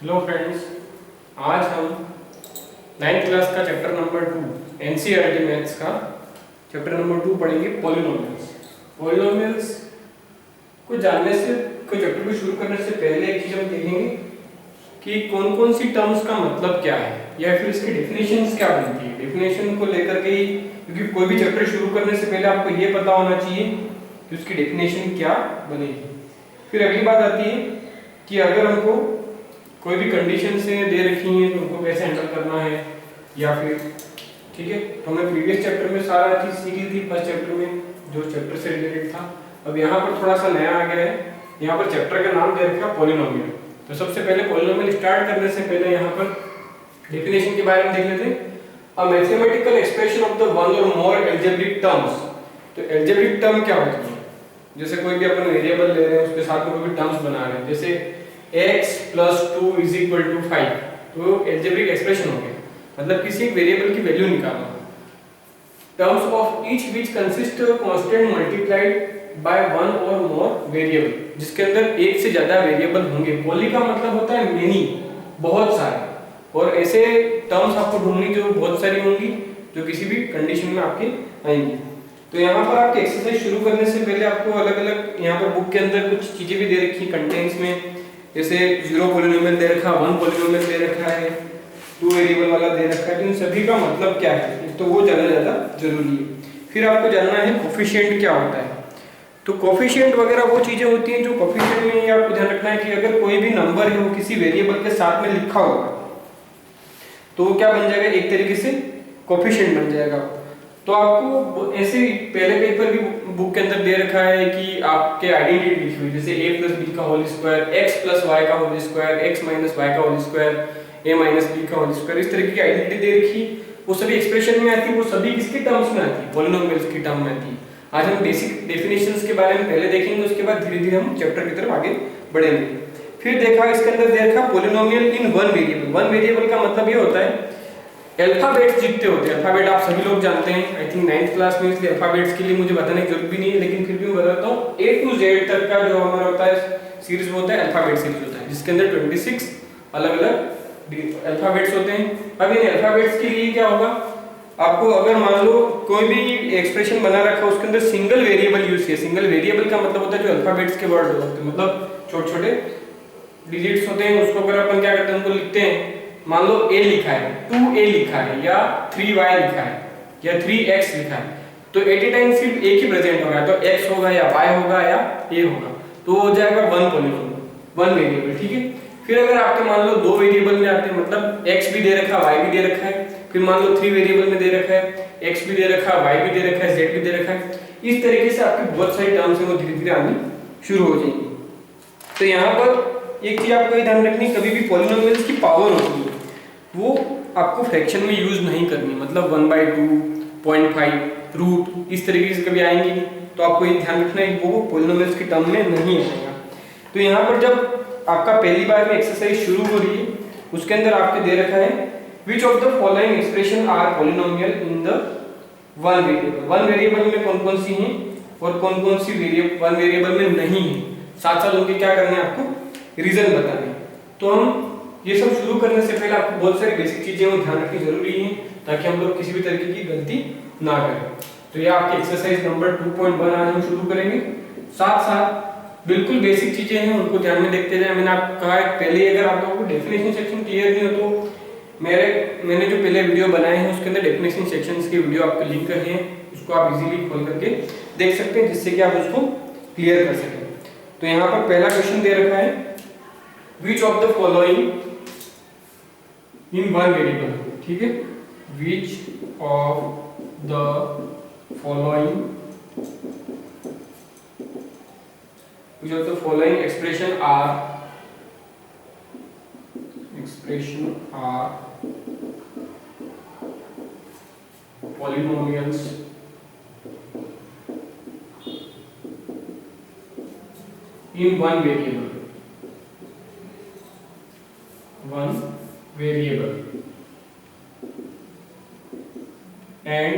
Hello friends, आज हम 9th class का चैप्टर नंबर 2 एनसीईआरटी मैथ्स का चैप्टर नंबर 2 पढ़ेंगे पॉलिनोमियल्स। पॉलिनोमियल्स को जानने से चैप्टर को शुरू करने से पहले एक चीज हम देखेंगे कि कौन कौन सी टर्म्स का मतलब क्या है या फिर इसकी डेफिनेशंस क्या बनती है। डेफिनेशन को लेकर के ही, क्योंकि कोई भी चैप्टर शुरू करने से पहले आपको ये पता होना चाहिए कि उसकी डेफिनेशन क्या बनेगी। फिर अगली बात आती है कि अगर हमको कोई भी कंडीशन से दे रखी है तो उनको कैसे हैंडल करना है, या फिर ठीक है। तो हमने प्रीवियस चैप्टर में सारा चीज सीख ली थी, फर्स्ट चैप्टर में जो चैप्टर से रिलेटेड था। अब यहाँ पर थोड़ा सा नया आ गया है, यहाँ पर चैप्टर का नाम दे रखा पॉलिनोमियल। तो सबसे पहले पॉलिनोमियल स्टार्ट करने से पहले यहाँ पर डेफिनेशन के बारे में देख लेते हैं। A mathematical expression of the one और मोर एल्जेब्रिक टर्म्स। तो एल्जेब्रिक टर्म क्या होती है? जैसे कोई भी अपन वेरिएबल ले रहे हैं, उसके साथ में कोई भी टर्म्स बना रहे हैं, जैसे x + 2 = 5, तो एल्जेब्रिक एक्सप्रेशन हो गया, मतलब किसी एक वेरिएबल की वैल्यू निकालना। Terms of each which consist constant multiplied by one और मोर वेरिएबल, जिसके अंदर एक से ज्यादा वेरिएबल होंगे। पॉली का मतलब होता है मेनी, बहुत सारे, और ऐसे टर्म्स आपको ढूंढनी जो बहुत सारी होंगी, जो किसी भी कंडीशन में आपके आएंगी। तो यहाँ पर आपके एक्सरसाइज शुरू करने से पहले आपको अलग अलग यहाँ पर बुक के अंदर कुछ चीजें भी दे रखी कंटेंट्स में, जैसे 0 पॉलिनोमियल दे रखा, 1 पॉलिनोमियल दे रखा है, 2 वेरिएबल वाला दे रखा है। इन सभी का मतलब क्या है, तो वो जानना ज्यादा जरूरी है। फिर आपको जानना है कोफिशिएंट क्या होता है। तो कोफिशिएंट वगैरह वो चीजें होती हैं जो कोफिशिएंट में ये आपको ध्यान रखना है कि अगर कोई भी नंबर है वो किसी वेरिएबल के साथ में लिखा होगा तो वो क्या बन जाएगा, एक तरीके से कोफिशिएंट बन जाएगा। तो आपको ऐसे पहले पेपर की बुक के अंदर दे रखा है कि आपके आइडेंटिटी लिखी हुई, जैसे a + b का होल स्क्वायर, x + y का होल स्क्वायर, x - y का होल स्क्वायर, a - b का होल स्क्वायर, इस तरह की आइडेंटिटी दे रखी। वो सभी एक्सप्रेशन में आती है, वो सभी किसके टर्म्स में आती है, पॉलिनोमियल्स की टर्म में आती है। आज हम बेसिक डेफिनेशंस के बारे में पहले देखेंगे, उसके बाद धीरे-धीरे हम चैप्टर की तरफ आगे बढ़ेंगे। फिर देखा इसके अंदर दे रखा polynomial in one variable. One variable का मतलब ये होता है अल्फाबेट्स जितने होते हैं, अल्फाबेट आप सभी लोग जानते हैं, आई थिंक 9th क्लास में, इसलिए अल्फाबेट्स के लिए मुझे बताने की जरूरत भी नहीं है, लेकिन फिर भी मैं बताता हूँ। A to Z तक का जो हमारा होता है सीरीज होता है अल्फाबेट सीरीज होता है, जिसके अंदर 26 अलग अलग अल्फाबेट्स होते हैं। अब इन अल्फाबेट्स के लिए क्या होगा, आपको अगर मान लो कोई भी एक्सप्रेशन बना रखा है, उसके अंदर सिंगल वेरिएबल यूज किया। सिंगल वेरिएबल का मतलब होता है जो अल्फाबेट्स के वर्ड होते हैं, मतलब छोटे छोटे डिजिट्स होते हैं, उसको अगर अपन क्या करते हैं, उनको लिखते हैं। मान लो a लिखा है, 2a लिखा है, या 3y लिखा है, या 3x लिखा है, तो एट ए टाइम सिर्फ एक ही प्रेजेंट होगा, तो x होगा या y होगा या a होगा, तो हो जाएगा वन पॉलिनोमियल, वन वेरिएबल। ठीक है। फिर अगर आपके मान लो दो वेरिएबल में आते हैं, मतलब x भी दे रखा है, y भी दे रखा है, फिर मान लो 3 वेरिएबल में दे रखा है, x भी दे रखा है, y भी दे रखा है, z भी दे रखा है, इस तरीके से आपकी बहुत सारी टर्म्स हैं वो धीरे-धीरे आनी शुरू हो जाएंगी। तो यहाँ पर एक चीज आपको ध्यान रखनी, कभी भी पॉलिनोमियल्स की पावर होती है वो आपको फ्रैक्शन में यूज नहीं करनी, मतलब 1/2, 0.5, रूट, इस तरीके से कभी आएंगी नहीं। तो आपको ये ध्यान रखना है कि वो पॉलिनोमियल्स की टर्म में नहीं आएगा। तो यहाँ पर जब आपका पहली बार में एक्सरसाइज शुरू हो रही है, उसके अंदर आपके दे रखा है which of the following expression are polynomial in the one variable. One variable में कौन कौन सी हैं और कौन कौन सी वन वेरिएबल में नहीं है, साथ साथ उनके क्या करने हैं, आपको रीजन बताने। तो हम ये सब शुरू करने से पहले आपको बहुत सारी बेसिक चीजें वो ध्यान रखनी जरूरी है, ताकि हम लोग किसी भी तरीके की गलती ना करें। तो ये आपकी एक्सरसाइज नंबर 2.1 आज हम शुरू करेंगे। साथ साथ बिल्कुल बेसिक चीजें हैं, उनको ध्यान में देखते जाए। मैंने आपको कहा है पहले, अगर आप लोगों को डेफिनेशन सेक्शन क्लियर नहीं हो तो मैंने जो पहले वीडियो बनाए हैं उसके अंदर डेफिनेशन सेक्शंस के वीडियो आपके लिंक हैं, उसको आप इजीली खोल करके देख सकते हैं, जिससे कि आप उसको क्लियर कर सकें। तो यहाँ पर पहला क्वेश्चन दे रखा है which of the following in one variable। ठीक है, which of the following expression are polynomials in one variable and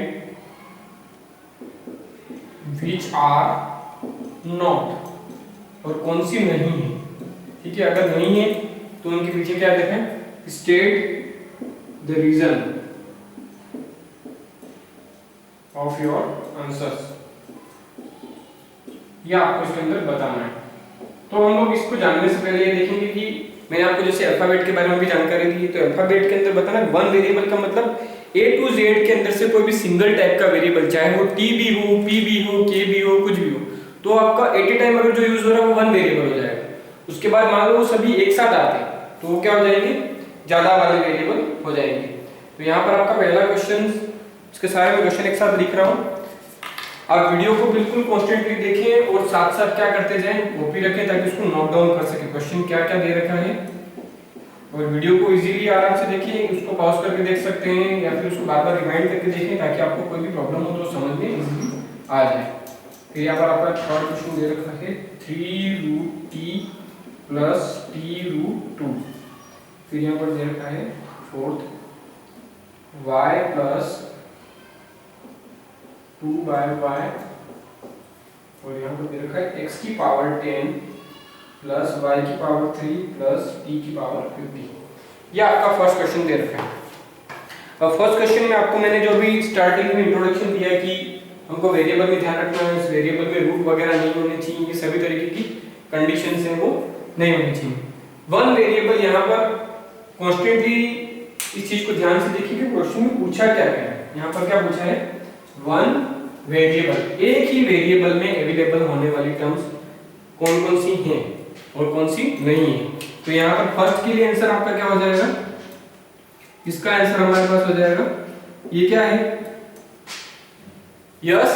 which are not, और कौन सी नहीं है। ठीक है, अगर नहीं है तो उनके पीछे क्या देखें, state the reason of your answers, ये आपको इसके अंदर बताना है। तो हम लोग इसको जानने से पहले ये देखेंगे कि मैंने आपको जैसे अल्फाबेट के बारे में भी जानकारी दी, तो अल्फाबेट के अंदर बताना वन वेरिएबल का मतलब A to Z के अंदर से कोई भी सिंगल टाइप का वेरिएबल, चाहे वो T भी हो, P भी हो, K भी हो, कुछ भी हो, तो आपका एट ए टाइम अगर जो यूज हो रहा है वो वन वेरिएबल हो जाएगा। उसके बाद मान लो वो सभी एक साथ आते हैं तो वो क्या हो जाएंगे, ज्यादा वाले वेरिएबल हो जाएंगे। तो यहाँ पर आपका पहला क्वेश्चन, इसके सारे में क्वेश्चन एक साथ लिख रहा हूँ, आप वीडियो को बिल्कुल कॉन्स्टेंटली देखें और साथ साथ क्या करते जाएं, कॉपी रखें ताकि उसको नोट डाउन कर सके क्वेश्चन क्या क्या दे रखा है, और वीडियो को इजीली आराम से देखिए, उसको पॉज करके देख सकते हैं या फिर उसको बार बार रिवाइंड करके देखें ताकि आपको कोई भी प्रॉब्लम हो तो समझ में इजीली आ जाए। फिर यहाँ पर आपका थर्ड क्वेश्चन दे रखा है 3√t + t√2, फिर यहाँ पर दे रखा है फोर्थ y + 2y, और यहाँ पर दे रखा है x की पावर 10 + y की पावर 3 + t की पावर 50। ये आपका फर्स्ट क्वेश्चन दे रखा है। अब फर्स्ट क्वेश्चन में आपको मैंने जो भी स्टार्टिंग में इंट्रोडक्शन दिया कि हमको वेरिएबल में ध्यान रखना है, इस वेरिएबल में रूट वगैरह नहीं होने चाहिए, ये सभी तरीके की कंडीशंस हैं वो नहीं होनी चाहिए। वन वेरिएबल यहाँ पर कॉन्स्टेंटली इस चीज को ध्यान से देखिए कि क्वेश्चन में पूछा क्या है। यहाँ पर क्या पूछा है, वन वेरिएबल, एक ही वेरिएबल में अवेलेबल होने वाली टर्म्स कौन कौन सी हैं और कौन सी नहीं है। तो यहाँ पर फर्स्ट के लिए आंसर आपका क्या हो जाएगा, इसका आंसर हमारे पास हो जाएगा, ये क्या है, yes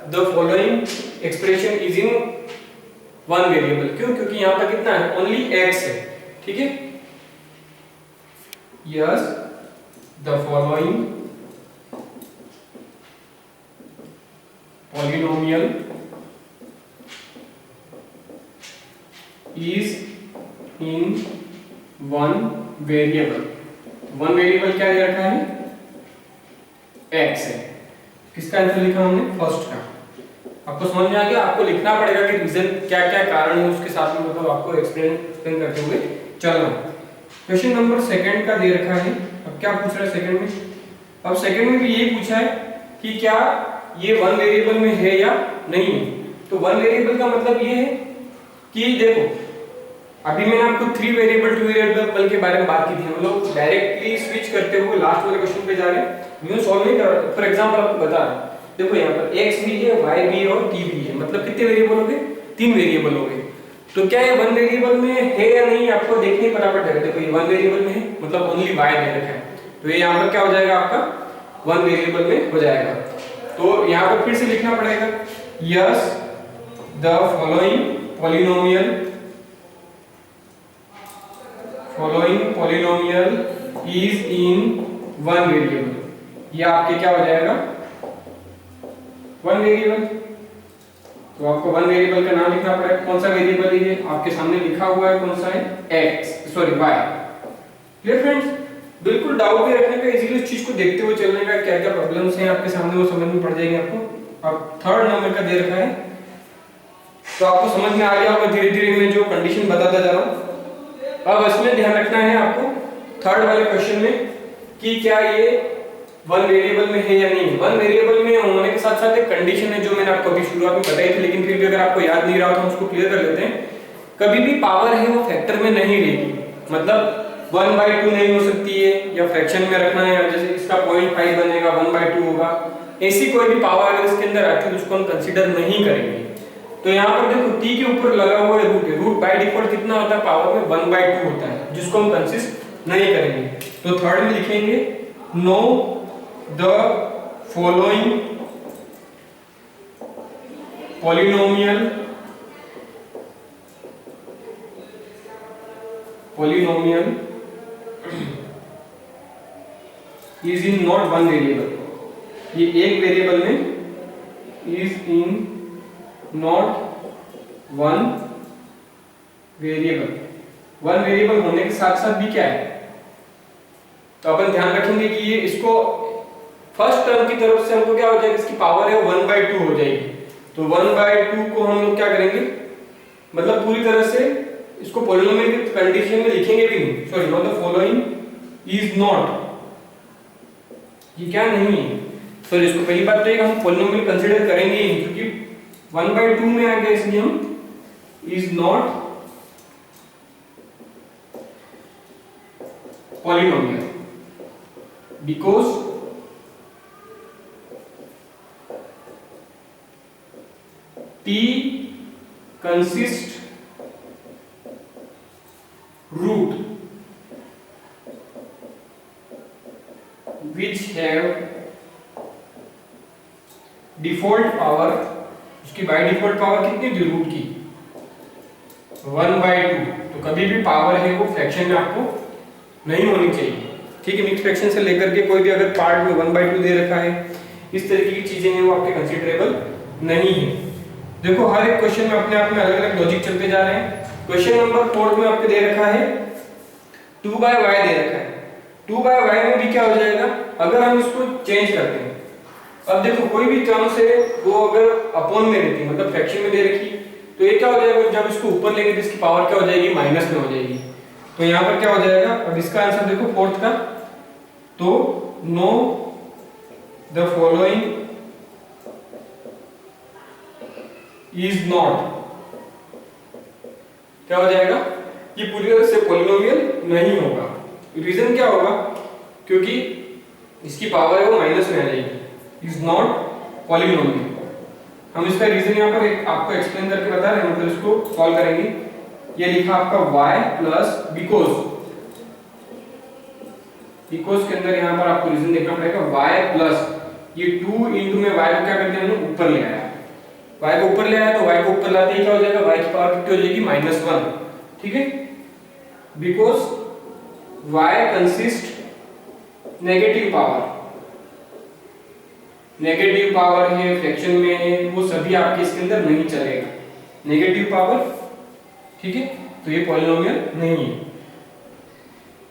the following expression is in one variable. क्यों, क्योंकि यहाँ पर कितना है, ओनली x है, ठीक है। Yes the following polynomial is in one variable, one variable क्या दे रखा है, x है। किसका आंसर लिखा हमने, फर्स्ट का। आपको समझ में आ गया, आपको लिखना पड़ेगा कि रीजन क्या क्या कारण है उसके साथ में, मतलब आपको एक्सप्लेन करते हुए चलना। क्वेश्चन नंबर सेकंड का दे रखा है, अब क्या पूछ रहा है सेकंड में, अब सेकंड में भी यही पूछा है कि क्या ये वन वेरिएबल में है या नहीं है। तो वन वेरिएबल का मतलब ये है कि देखो अभी मैंने आपको 3 वेरिएबल 2 वेरिएबल के बारे में बात की थी, हम लोग डायरेक्टली स्विच करते हुए लास्ट वाले क्वेश्चन पे जा रहे हैं, न्यू सॉल्व नहीं कर रहे। फॉर एग्जांपल आपको बता रहा हूं, देखो यहाँ पर x भी है, y भी है और t भी है, मतलब कितने वेरिएबल हो गए, 3 वेरिएबल हो गए। तो क्या ये वन वेरिएबल में है या नहीं, आपको देखने पर पता चलेगा। देखो ये वन वेरिएबल में है, मतलब ओनली y दे रखा है, तो ये यहाँ पर क्या हो जाएगा, आपका वन वेरिएबल में हो जाएगा। तो यहाँ पर फिर से लिखना पड़ेगा, yes the following polynomial is in one variable, ये आपके क्या हो जाएगा, वन वेरिएबल। तो आपको वन वेरिएबल का नाम लिखना पड़ेगा, कौन सा वेरिएबल है ये आपके सामने लिखा हुआ है, कौन सा है, y। क्लियर फ्रेंड्स, बिल्कुल डाउट भी रखने का, इजीली उस चीज को देखते हुए चलने का, क्या क्या प्रॉब्लम्स हैं आपके सामने वो समझ में पड़ जाएंगे आपको। अब थर्ड नंबर का दे रखा है, तो आपको समझ में आ गया होगा धीरे धीरे मैं जो कंडीशन बताता जा रहा हूँ। अब इसमें ध्यान रखना है आपको थर्ड वाले क्वेश्चन में कि क्या ये वन वेरिएबल में है या नहीं। वन वेरिएबल में होने के साथ साथ एक कंडीशन है जो मैंने आपको अभी शुरुआत में बताई थी, लेकिन फिर भी अगर आपको याद नहीं रहा तो हम उसको क्लियर कर लेते हैं। कभी भी पावर है वो फैक्टर में नहीं रहेगी, मतलब 1/2 नहीं हो सकती है, या फ्रैक्शन में रखना है, जैसे इसका 0.5 बनेगा 1/2 होगा, ऐसी कोई भी पावर अगर इसके अंदर आती है तो उसको हम कंसीडर नहीं करेंगे। तो यहाँ पर देखो t के ऊपर लगा हुआ है रूट है, रूट बाय डिफॉल्ट कितना होता है, पावर में 1/2 होता है, जिसको हम कंसिस्ट नहीं करेंगे। तो थर्ड में लिखेंगे know the following polynomial is in not one variable, ये एक वेरिएबल में is in not one variable. One variable होने के साथ साथ भी क्या है, तो अपन ध्यान रखेंगे कि ये इसको फर्स्ट टर्म की तरफ से हमको क्या हो जाएगा, इसकी पावर है 1/2 हो जाएगी। तो 1/2 को हम लोग क्या करेंगे, मतलब पूरी तरह से इसको पॉलिनोमियल की कंडीशन में लिखेंगे भी नहीं, sorry not the following is not, ये क्या नहीं है। सॉरी इसको पहली बात तो हम पॉलिनोमियल कंसीडर करेंगे ही नहीं, क्योंकि 1/2 में आ गया, इसलिए हम is not polynomial because T consists root which have default power, उसकी बाय डिफॉल्ट पावर कितनी थी रूट की 1/2, तो कभी भी पावर है वो फ्रैक्शन में आपको नहीं होनी चाहिए, ठीक है। मिक्स फ्रैक्शन से लेकर के कोई भी अगर पार्ट में 1/2 दे रखा है, इस तरीके की चीजें हैं वो आपके कंसीडरेबल नहीं है। देखो हर एक क्वेश्चन में अपने आप में अलग अलग लॉजिक चलते जा रहे हैं। क्वेश्चन नंबर 4 में आपको दे रखा है 2/y दे रखा है, 2/y में भी क्या हो जाएगा अगर हम इसको चेंज करते हैं। अब देखो कोई भी टर्म से वो अगर अपॉन में रहती है, मतलब फ्रैक्शन में दे रखी, तो ये क्या हो जाएगा जब इसको ऊपर लेंगे तो इसकी पावर क्या हो जाएगी माइनस में हो जाएगी, तो यहाँ पर क्या हो जाएगा। अब इसका आंसर देखो फोर्थ का, तो know the following is not, क्या हो जाएगा ये पूरी तरह से पॉलिनोमियल नहीं होगा। रीजन क्या होगा, क्योंकि इसकी पावर है वो माइनस में आ जाएगी, इज नॉट पॉलिनोमियल। हम इसका रीजन यहाँ पर आपको एक्सप्लेन करके बता रहे हैं, मतलब इसको सॉल्व करेंगे। ये लिखा आपका y प्लस बिकॉज के अंदर यहाँ पर आपको रीजन देखना पड़ेगा y प्लस ये 2 इंटू में y को क्या करते हैं हमने ऊपर ले आया, y को ऊपर ले आया तो y को ऊपर लाते ही क्या हो जाएगा y की पावर कितनी हो जाएगी -1, ठीक है। Because y consist negative power है, फ्रैक्शन में है, वो सभी आपके इसके अंदर नहीं चलेगा, नेगेटिव पावर, ठीक है, तो ये पॉलिनोमियल नहीं है।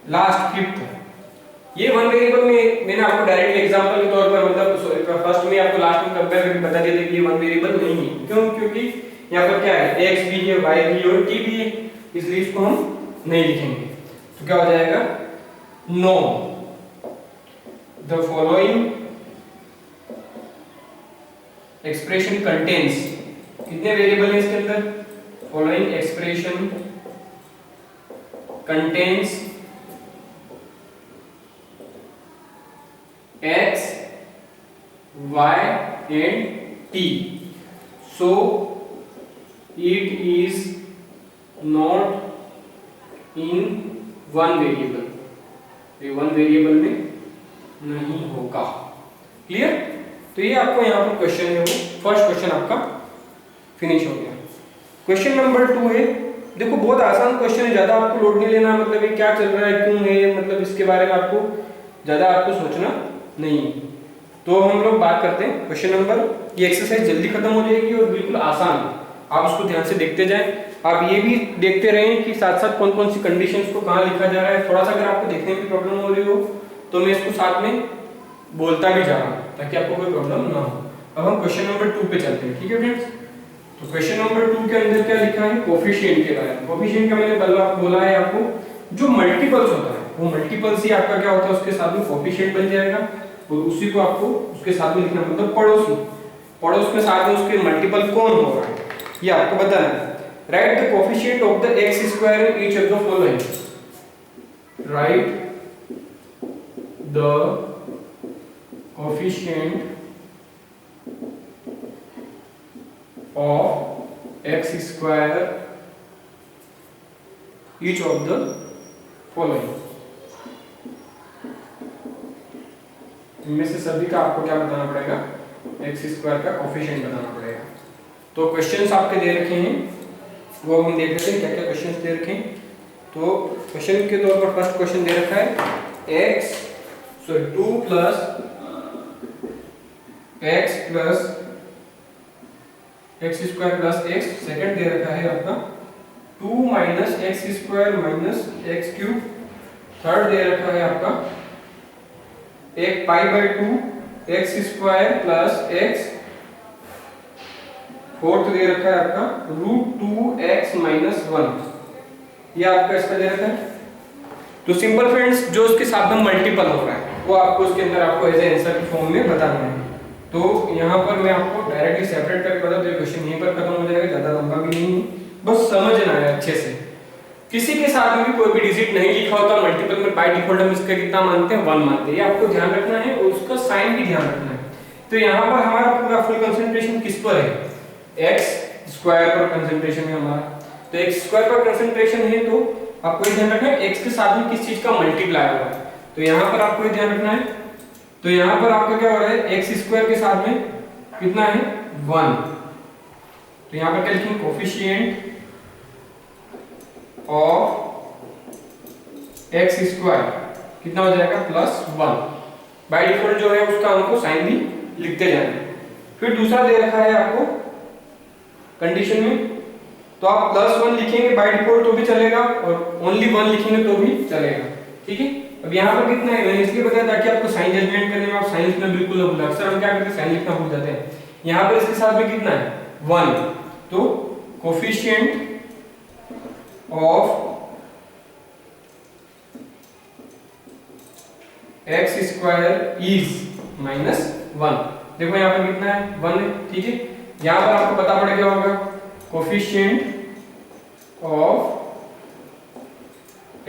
लास्ट फिफ्थ, ये वन वेरिएबल में मैंने आपको डायरेक्टली एग्जांपल के तौर पर मतलब फर्स्ट में आपको लास्ट में कंपेयर करके बता दिया था कि ये वन वेरिएबल नहीं है। क्यों? क्योंकि यहाँ पर क्या है x भी है, y भी है और t भी है, इसलिए इसको हम नहीं लिखेंगे। तो क्या हो जाएगा know the following expression contains, कितने वेरिएबल हैं इसके अंदर, following expression contains x, y and t, so it is not in one variable, ये वन वेरिएबल में नहीं होगा। क्लियर? तो ये आपको यहाँ पर क्वेश्चन है, वो फर्स्ट क्वेश्चन आपका फिनिश हो गया। क्वेश्चन नंबर 2 है, देखो बहुत आसान क्वेश्चन है, ज्यादा आपको लोड नहीं लेना, मतलब ये क्या चल रहा है क्यों है, मतलब इसके बारे में आपको ज्यादा आपको सोचना नहीं। तो हम लोग बात करते हैं क्वेश्चन नंबर, ये एक्सरसाइज जल्दी खत्म हो जाएगी और बिल्कुल आसान, आप इसको ध्यान से देखते जाएं। आप ये भी देखते रहें कि साथ साथ कौन कौन सी कंडीशंस को कहाँ लिखा जा रहा है। थोड़ा सा अगर आपको देखने में प्रॉब्लम हो रही हो तो मैं इसको साथ में बोलता भी जा रहा हूँ ताकि आपको कोई प्रॉब्लम ना हो। अब हम क्वेश्चन नंबर 2 पे चलते हैं, ठीक है फ्रेंड्स। तो क्वेश्चन नंबर 2 के अंदर क्या लिखा है, कोफिशिएंट के बारे में। कोफिशिएंट का मैंने बोला है आपको, जो मल्टीपल्स होता है वो मल्टीपल्स ही आपका क्या होता है उसके साथ में कोफिशिएंट बन जाएगा, और उसी को आपको उसके साथ में लिखना, मतलब पड़ोस के साथ में उसके मल्टीपल कौन हो रहा है ये आपको बताना है। Right the coefficient of the x square in each of the following, right the coefficient of x square each of the following, इनमें से सभी का आपको क्या बताना पड़ेगा, x स्क्वायर का कोफिशिएंट बताना पड़ेगा। तो क्वेश्चंस आपके दे रखे हैं, वो हम देख लेते हैं क्या क्या क्वेश्चंस दे रखे हैं। तो क्वेश्चन के तौर पर फर्स्ट क्वेश्चन दे रखा है 2 plus x square plus x, second दे रखा है आपका 2 minus x square minus x cube, third दे रखा है आपका एक π/2 x square plus x, fourth दे रखा है आपका √2x - 1, ये आपका इसका दे रखा है। तो सिंपल फ्रेंड्स जो उसके साथ में मल्टीपल हो रहा है वो आपको उसके अंदर आपको एज आंसर की फॉर्म में बताना है। तो यहाँ पर मैं आपको डायरेक्टली सेपरेट करके बता दूं, क्वेश्चन यहीं पर खत्म हो जाएगा, ज्यादा लंबा भी नहीं है, बस समझना है अच्छे से। किसी के साथ में भी कोई भी डिजिट नहीं लिखा होता मल्टीपल में, बाय डिफॉल्ट हम इसका कितना मानते हैं 1 मानते हैं, ये आपको ध्यान रखना है और उसका साइन भी ध्यान रखना है। तो यहाँ पर हमारा पूरा फुल कंसंट्रेशन किस पर है, x स्क्वायर पर कंसंट्रेशन है हमारा। तो x स्क्वायर पर कंसंट्रेशन है तो आपको ये ध्यान रखना है x के साथ में किस चीज का मल्टीप्लाई होगा। तो यहाँ पर आपको ये ध्यान रखना है। तो यहाँ पर आपका क्या हो रहा है, x स्क्वायर के साथ में कितना है 1। तो यहाँ पर क्या लिखेंगे, कोफिशिएंट ऑफ x स्क्वायर कितना हो जाएगा +1। बाय डिफॉल्ट जो है उसका हमको साइन भी लिखते जाना। फिर दूसरा दे रखा है आपको कंडीशन में, तो आप +1 लिखेंगे बाय डिफॉल्ट तो भी चलेगा और ओनली 1 लिखेंगे तो भी चलेगा, ठीक है। अब यहाँ पर कितना है मैंने इसलिए बताया ताकि आपको साइन जजमेंट करने में आप साइन लिखना बिल्कुल ना भूलें। अक्सर हम क्या करते हैं साइन लिखना भूल जाते हैं। यहाँ पर इसके साथ में कितना है 1, तो coefficient of x square is -1। देखो यहाँ पर कितना है 1 है, ठीक है। यहाँ पर आपको पता पड़े क्या होगा, coefficient of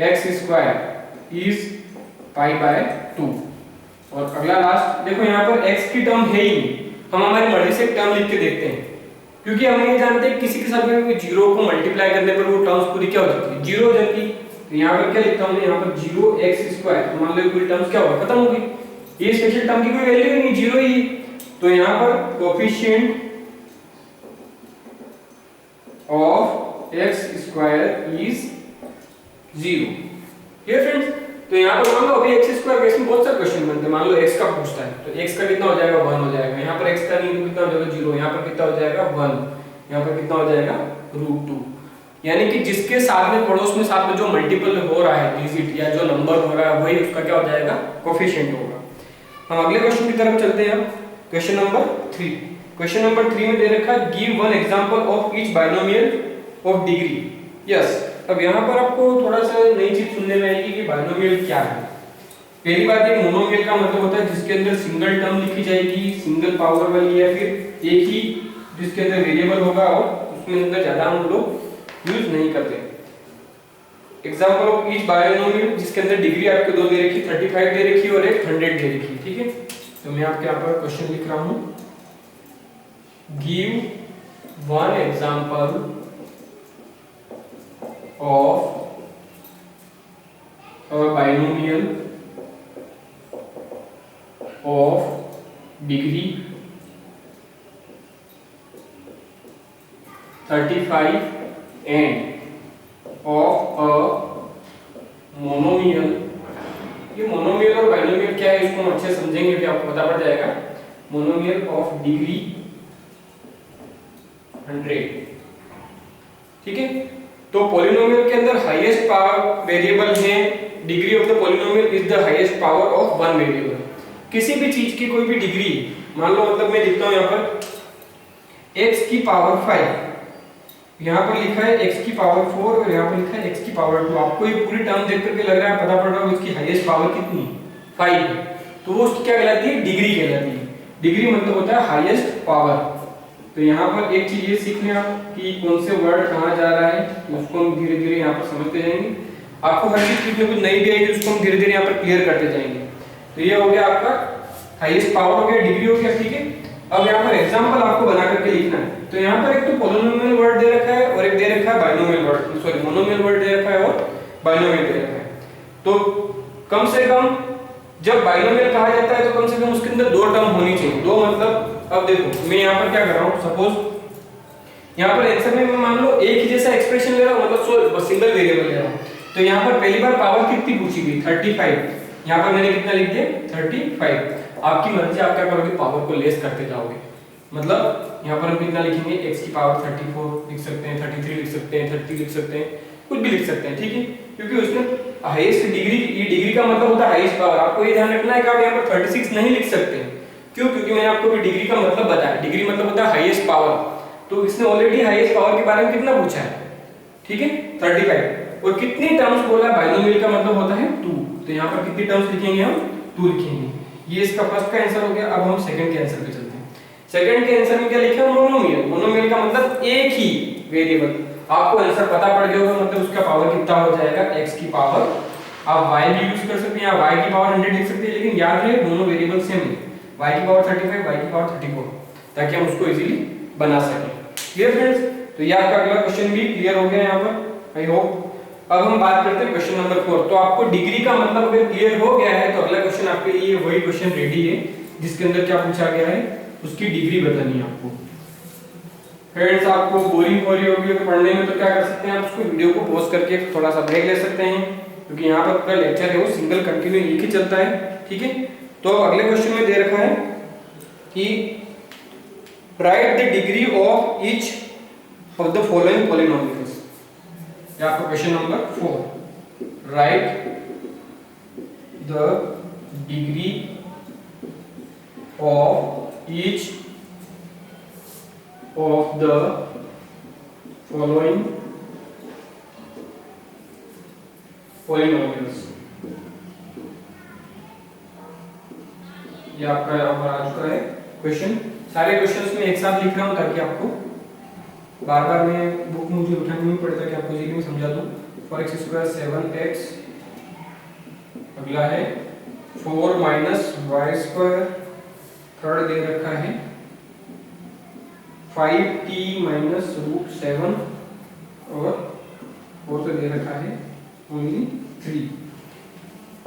x square is π/2। और अगला लास्ट देखो यहाँ पर x की टर्म है ही नहीं, हम हमारी मर्जी से टर्म लिख के देखते हैं, क्योंकि हम ये जानते हैं किसी के साथ में जीरो को मल्टीप्लाई करने पर वो टर्म्स पूरी क्या हो जाती है, जीरो हो जाती है। तो यहाँ पर क्या लिखता हूँ, यहाँ पर 0x स्क्वायर, तो मान लो पूरी टर्म्स क्या होगा, खत्म होगी, ये स्पेशल टर्म की कोई वैल्यू ही नहीं, जीरो ही। तो यहाँ पर coefficient of x square is 0। ये फ्रेंड्स, तो यहाँ पर मान लो अभी x स्क्वायर केस में बहुत सारे क्वेश्चन बनते हैं, मान लो x का पूछता है तो x का कितना हो जाएगा 1 हो जाएगा, यहाँ पर x का नहीं तो कितना हो जाएगा 0, यहाँ पर कितना हो जाएगा 1, यहाँ पर कितना हो जाएगा √2। यानी कि जिसके साथ में पड़ोस में साथ में जो मल्टीपल हो रहा है डिजिट या जो नंबर हो रहा है वही उसका क्या हो जाएगा, कोफिशिएंट होगा। हम अगले क्वेश्चन की तरफ चलते हैं। Question number 3। क्वेश्चन नंबर 3 में दे रखा है give one example of each binomial of degree. Yes, अब यहाँ पर आपको थोड़ा सा नई चीज सुनने में आएगी कि बायनोमियल क्या है। पहली बात ये मोनोमियल का मतलब होता है जिसके अंदर सिंगल टर्म लिखी जाएगी, सिंगल पावर वाली, या फिर एक ही जिसके अंदर वेरिएबल होगा और उसमें अंदर ज्यादा हम लोग यूज नहीं करते। एग्जांपल ऑफ ईच बायनोमियल जिसके अंदर डिग्री आपको दो दे रखी, 35 दे रखी और एक 100 दे रखी, ठीक है। तो मैं आपके यहाँ पर क्वेश्चन लिख रहा हूँ, give one example of a binomial of degree 35 end of a monomial. ये मोनोमियल और बाइनोमियल क्या है इसको हम अच्छे समझेंगे कि आपको पता पड़ जाएगा। मोनोमियल ऑफ डिग्री 100, ठीक है। तो पॉलिनोमियल के अंदर हाईएस्ट पावर वेरिएबल है, degree of the polynomial is the highest power of one variable. किसी भी चीज की कोई भी डिग्री, मान लो मतलब मैं लिखता हूं यहाँ पर x की पावर 5, यहाँ पर लिखा है x की पावर 4 और यहाँ पर लिखा है x की पावर 2। आपको ये पूरी टर्म देख करके लग रहा है, पता पड़ रहा है इसकी हाईएस्ट पावर कितनी 5, तो वो क्या कहलाती है, डिग्री कहलाती है। डिग्री मतलब होता है हाईएस्ट पावर। तो यहाँ पर एक चीज ये सीख लें आप कि कौन से वर्ड कहाँ जा रहा है, उसको हम धीरे धीरे यहाँ पर समझते जाएंगे। आपको हर चीज कितने कुछ नई भी आएगी उसको हम धीरे धीरे यहाँ पर क्लियर करते जाएंगे। तो ये हो गया आपका हाईएस्ट पावर हो गया, डिग्री हो गया, ठीक है। अब यहाँ पर एग्जांपल आपको बना करके लिखना है। तो यहाँ पर एक तो पॉलिनोमियल वर्ड दे रखा है और एक दे रखा है binomial word, sorry monomial word दे रखा है और बाइनोमियल दे रखा है। तो कम से कम जब बाइनोमियल कहा जाता है तो कम से कम उसके अंदर दो टर्म होनी चाहिए। दो मतलब, अब देखो मैं यहाँ पर क्या कर रहा हूँ, सपोज यहाँ पर आंसर में मैं मान लो एक ही जैसा एक्सप्रेशन ले रहा हूँ, मतलब सिंगल वेरिएबल ले रहा हूँ। तो यहाँ पर पहली बार पावर कितनी पूछी गई 35, यहाँ पर मैंने कितना लिख दिया 35। आपकी मर्जी, आप क्या करोगे, पावर को लेस करते जाओगे। मतलब यहाँ पर हम कितना लिखेंगे, x की पावर 34 लिख सकते हैं, 33 लिख सकते हैं, 30 लिख सकते हैं, कुछ भी लिख सकते हैं, ठीक है। क्योंकि उसमें हाईएस्ट डिग्री, ये डिग्री का मतलब होता है हाईएस्ट पावर। आपको ये ध्यान रखना है कि आप यहाँ पर 36 नहीं लिख सकते। क्यों? क्योंकि मैंने आपको भी डिग्री का मतलब बताया। डिग्री मतलब होता है हाईएस्ट पावर। तो इसने ऑलरेडी हाईएस्ट पावर के बारे में कितना पूछा है, ठीक है 35। और कितनी टर्म्स बोला है, बाइनोमियल का मतलब होता है 2, तो यहाँ पर कितनी टर्म्स लिखेंगे हम, 2 लिखेंगे। ये इसका फर्स्ट का आंसर हो गया। अब हम सेकंड के आंसर पे चलते हैं। सेकंड के आंसर में क्या लिखा है, मोनोमियल। मोनोमियल का मतलब एक ही वेरिएबल। आपको आंसर पता पड़ गया होगा, मतलब उसका पावर कितना हो जाएगा, x की पावर। आप y भी यूज कर सकते हैं, या y की पावर 100 लिख सकते हैं, लेकिन याद रहे दोनों वेरिएबल सेम है, y की पावर 35, y की पावर 34, ताकि हम उसको इजीली बना सकें। Clear friends? तो ये आपका अगला क्वेश्चन भी क्लियर हो गया यहाँ पर, आई होप। अब हम बात करते हैं क्वेश्चन नंबर 4। तो आपको डिग्री का मतलब अगर क्लियर हो गया है तो अगला क्वेश्चन आपके लिए वही क्वेश्चन रेडी है, जिसके अंदर क्या पूछा गया है, उसकी डिग्री बतानी है आपको। फ्रेंड्स, आपको बोरिंग हो रही होगी तो पढ़ने में, तो क्या कर सकते हैं आप, उसको वीडियो को पॉज करके थोड़ा सा ब्रेक ले सकते हैं, क्योंकि यहाँ पर पूरा लेक्चर है वो सिंगल कंटिन्यू एक ही चलता है। ठीक है, तो अगले क्वेश्चन में दे रखा है कि right the degree of each of the following polynomials. ये आपका question number 4। Right the degree of each of the following polynomials। ये आपका यहाँ पर आ चुका है क्वेश्चन। सारे क्वेश्चंस में एक साथ लिख रहा हूँ ताकि आपको बार बार मैं बुक मुझे उठानी नहीं पड़े, ताकि आपको इजीली समझा दूँ। फॉर एक्स स्क्वायर 7x, अगला है 4 माइनस वाई स्क्वायर, थर्ड दे रखा है 5t माइनस रूट 7, और फोर्थ दे रखा है ओनली 3।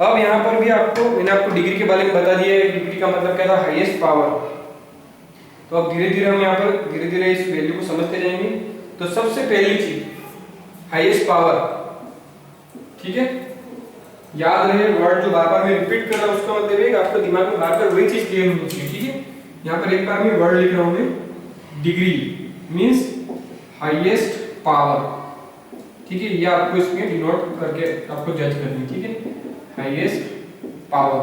अब यहाँ पर भी आपको, मैंने आपको डिग्री के बारे में बता दिया है, डिग्री का मतलब क्या था, हाईएस्ट पावर। तो अब धीरे धीरे हम यहाँ पर धीरे धीरे इस वैल्यू को समझते जाएंगे। तो सबसे पहली चीज हाईएस्ट पावर, ठीक है, याद रहे वर्ड जो बार बार मैं रिपीट कर रहा हूँ उसका मतलब है आपको दिमाग में बार बार वही चीज क्लियर होनी चाहिए। ठीक है, यहाँ पर एक बार मैं वर्ड लिख रहा हूँ मैं, डिग्री मींस हाईएस्ट पावर। ठीक है, ये आपको इसमें डिनोट करके आपको जज करनी। ठीक है, हाईएस्ट पावर।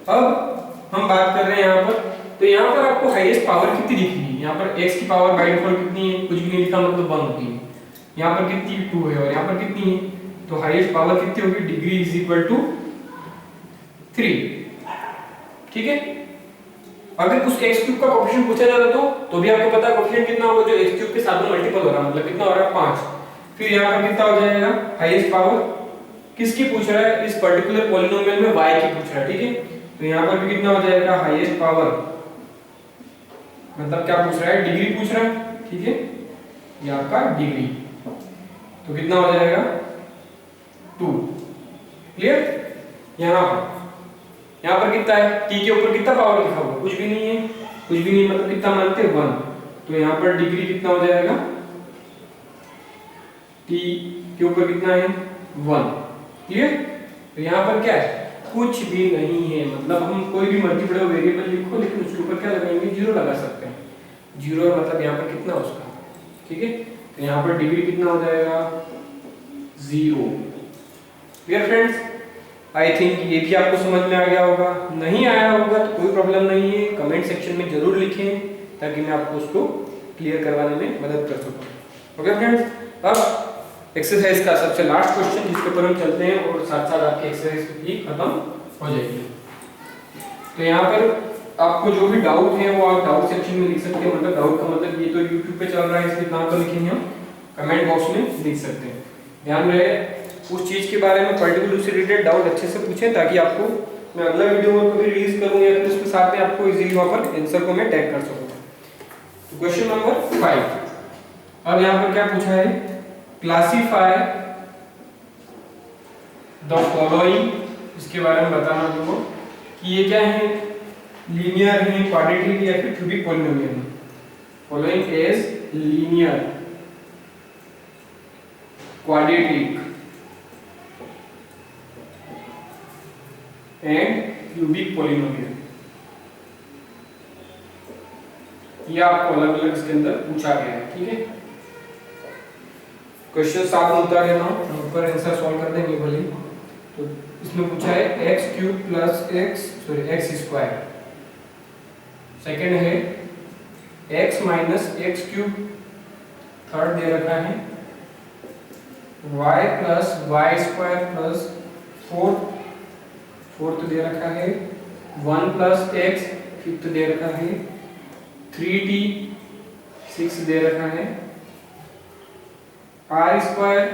अब हम बात कर रहे हैं यहाँ पर, तो यहाँ पर आपको हाईएस्ट पावर कितनी दिखनी है। यहाँ पर x की पावर बाय डिफॉल्ट कितनी है, कुछ भी नहीं लिखा मतलब 1 होती है। यहाँ पर कितनी 2 है, और यहाँ पर कितनी है, तो हाईएस्ट पावर कितनी होगी, डिग्री इज इक्वल टू 3। ठीक है, अगर उस x क्यूब का कोएफिशिएंट पूछा जाता तो भी आपको पता है कोएफिशिएंट कितना होगा, जो x क्यूब के साथ में मल्टीपल हो रहा है, मतलब कितना हो रहा है 5। फिर यहाँ पर कितना हो जाएगा, हाईएस्ट पावर किसकी पूछ रहा है, इस पर्टिकुलर पॉलिनोमियल में y की पूछ रहा है। ठीक है, तो यहाँ पर भी कितना हो जाएगा, हाईएस्ट पावर मतलब क्या पूछ रहा है, डिग्री पूछ रहा है। ठीक है, ये आपका डिग्री, तो कितना हो जाएगा 2। क्लियर? यहाँ पर कितना है, t के ऊपर कितना पावर लिखा हुआ, कुछ भी नहीं है, कुछ भी नहीं मतलब कितना मानते हैं 1। तो यहाँ पर डिग्री कितना हो जाएगा, t के ऊपर कितना है 1। क्लियर? तो यहाँ पर क्या है, कुछ भी नहीं है, मतलब हम कोई भी मल्टीपल वेरिएबल लिखो लेकिन उसके ऊपर क्या लगाएंगे, 0 लगा सकते हैं। 0 मतलब यहाँ पर कितना उसका। ठीक है, तो यहाँ पर डिग्री कितना हो जाएगा 0। Clear friends? आई थिंक ये भी आपको समझ में आ गया होगा। नहीं आया होगा तो कोई प्रॉब्लम नहीं है, कमेंट सेक्शन में जरूर लिखें ताकि मैं आपको उसको क्लियर करवाने में मदद कर सकूं। ओके फ्रेंड्स, अब एक्सरसाइज का सबसे लास्ट क्वेश्चन जिसके ऊपर हम चलते हैं और साथ साथ आपकी एक्सरसाइज भी खत्म हो जाएगी। तो यहाँ पर आपको जो भी डाउट है वो आप डाउट सेक्शन में लिख सकते हैं, मतलब डाउट का मतलब ये तो यूट्यूब पे चल रहा है इसलिए नाम तो लिखेंगे, हम कमेंट बॉक्स में लिख सकते हैं। ध्यान रहे उस चीज के बारे में पर्टिकुलर से रिलेटेड डाउट अच्छे से पूछें, ताकि आपको मैं अगला वीडियो कभी रिलीज करूं या फिर उसके साथ में आपको इजीली वहां पर आंसर को मैं टैग कर सकूं। तो क्वेश्चन नंबर 5। अब यहाँ पर क्या पूछा है, क्लासिफाई द फॉलोइंग, इसके बारे में बताना तुमको कि ये क्या है, लीनियर है, क्वाड्रेटिक या फिर क्यूबिक पॉलिनोमियल है। Following is linear, quadratic and cubic polynomial. ये आपको अलग अलग इसके अंदर पूछा गया है। ठीक है, क्वेश्चन साथ में उतार देता हूं, ऊपर आंसर सॉल्व कर देंगे भले। तो इसमें पूछा है x cube plus x square, second है x minus x cube, third दे रखा है y plus y square plus fourth दे रखा है, 1 प्लस एक्स फिफ्थ दे रखा है, 3t 6 दे रखा है, आर स्क्वायर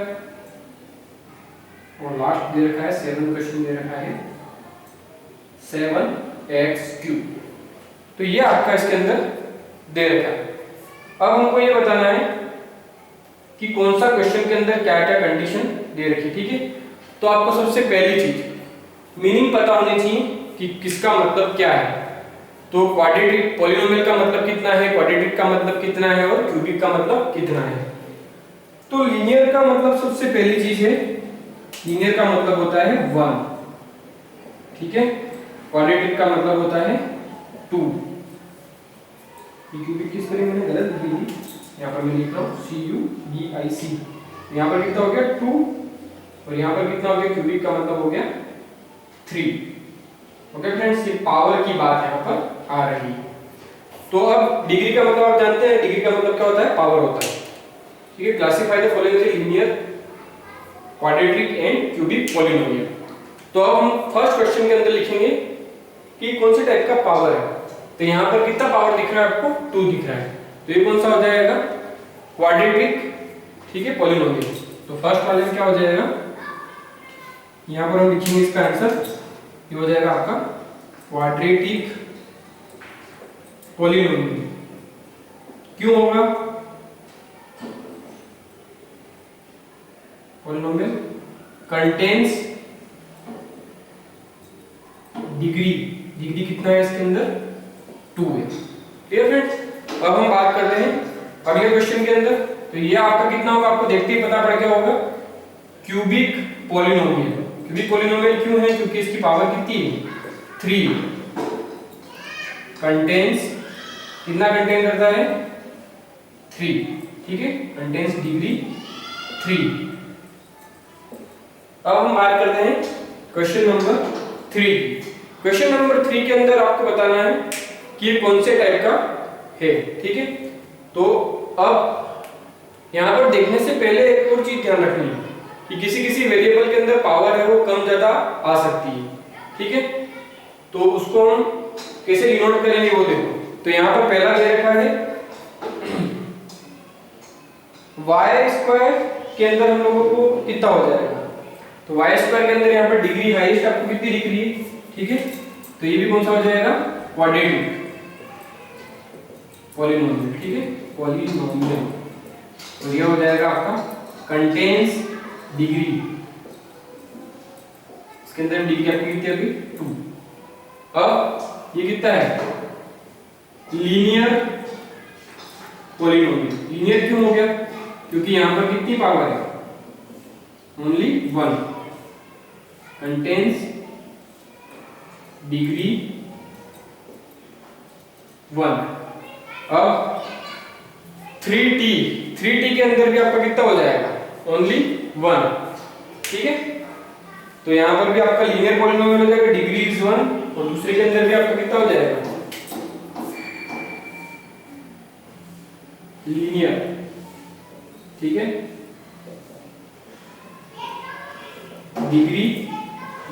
और लास्ट दे रखा है 7 क्वेश्चन दे रखा है 7x3। तो ये आपका इसके अंदर दे रखा है। अब हमको ये बताना है कि कौन सा क्वेश्चन के अंदर क्या क्या कंडीशन दे रखी, ठीक है। तो आपको सबसे पहली चीज मीनिंग पता होनी चाहिए कि किसका मतलब क्या है। तो क्वाड्रेटिक पॉलिनोमियल का मतलब कितना है, क्वाड्रेटिक का मतलब कितना है और क्यूबिक का मतलब कितना है। तो लीनियर का मतलब सबसे पहली चीज है, लीनियर का मतलब होता है 1, ठीक है। क्वाड्रेटिक का मतलब होता है 2। क्यूबिक किस तरह मैंने गलत लिखी थी, यहाँ पर मैं लिख रहा हूँ CUBIC। यहाँ पर कितना हो गया 2 और यहाँ पर कितना हो गया, क्यूबिक का मतलब हो गया 3। ओके फ्रेंड्स, ये पावर की बात यहाँ पर आ रही है। तो अब डिग्री का मतलब आप जानते हैं, डिग्री का मतलब क्या होता है, पावर होता है, ठीक है। Classify the following as linear, quadratic and cubic polynomial. तो अब हम फर्स्ट क्वेश्चन के अंदर लिखेंगे कि कौन से टाइप का पावर है। तो यहाँ पर कितना पावर दिख रहा है आपको, 2 दिख रहा है। तो ये कौन सा हो जाएगा, क्वाड्रेटिक, ठीक है, पॉलिनोमियल। तो फर्स्ट वाले में क्या हो जाएगा, यहाँ पर हम लिखेंगे इसका आंसर, ये हो जाएगा आपका क्वाड्रेटिक पॉलिनोमियल। क्यों होगा पॉलिनोमियल, कंटेन्स डिग्री, डिग्री कितना है इसके अंदर, 2 है। Clear friends. अब हम बात करते हैं अगले क्वेश्चन के अंदर। तो ये आपका कितना होगा, आपको देखते ही पता पड़ गया होगा, क्यूबिक पॉलिनोमियल। क्यूबिक पॉलिनोमियल क्यों है, क्योंकि इसकी पावर कितनी है, 3। कंटेन्स कितना कंटेन करता है, 3, ठीक है। Contains degree 3। अब हम बात करते हैं क्वेश्चन नंबर 3। क्वेश्चन नंबर 3 के अंदर आपको बताना है कि ये कौन से टाइप का है, ठीक है। तो अब यहाँ पर देखने से पहले एक और चीज ध्यान रखनी है कि किसी किसी वेरिएबल के अंदर पावर है वो कम ज्यादा आ सकती है, ठीक है। तो उसको हम कैसे डिनोट करेंगे वो देखो। तो यहाँ पर पहला दे रखा है y स्क्वायर के अंदर हम लोगों को कितना हो जाएगा। तो y स्क्वायर के अंदर यहाँ पर डिग्री हाईएस्ट आपको कितनी दिख रही है, ठीक है। तो ये भी कौन सा हो जाएगा, क्वाड्रेटिक पॉलिनोमियल, ठीक है, पॉलिनोमियल। तो ये हो जाएगा आपका कंटेन्स डिग्री, इसके अंदर डिग्री आपकी कितनी होगी, 2। अब ये कितना है, लीनियर पॉलिनोमियल। लीनियर क्यों हो गया, क्योंकि यहां पर कितनी पावर है, ओनली 1। Contains degree 1। अब 3t के अंदर भी आपका कितना हो जाएगा, ओनली 1, ठीक है। तो यहां पर भी आपका लीनियर पॉलिनोमियल हो जाएगा, डिग्री इज 1। और दूसरे के अंदर भी आपका कितना हो जाएगा, लीनियर, ठीक है, डिग्री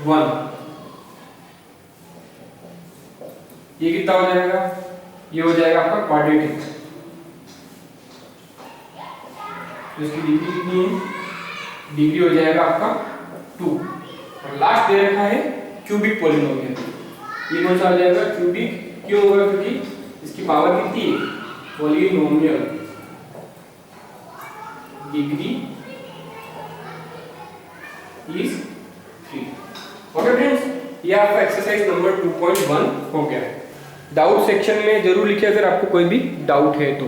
1। ये कितना हो जाएगा, ये हो जाएगा आपका क्वाड्रेटिक। तो इसकी डिग्री कितनी है, डिग्री हो जाएगा आपका 2। और लास्ट दे रखा है क्यूबिक पॉलिनोमियल। ये कौन सा हो जाएगा, क्यूबिक। क्यों होगा, क्योंकि इसकी पावर कितनी है, polynomial, degree is 3। Okay friends, ये आपका एक्सरसाइज नंबर 2.1 हो गया। डाउट सेक्शन में जरूर लिखिए अगर आपको कोई भी डाउट है तो।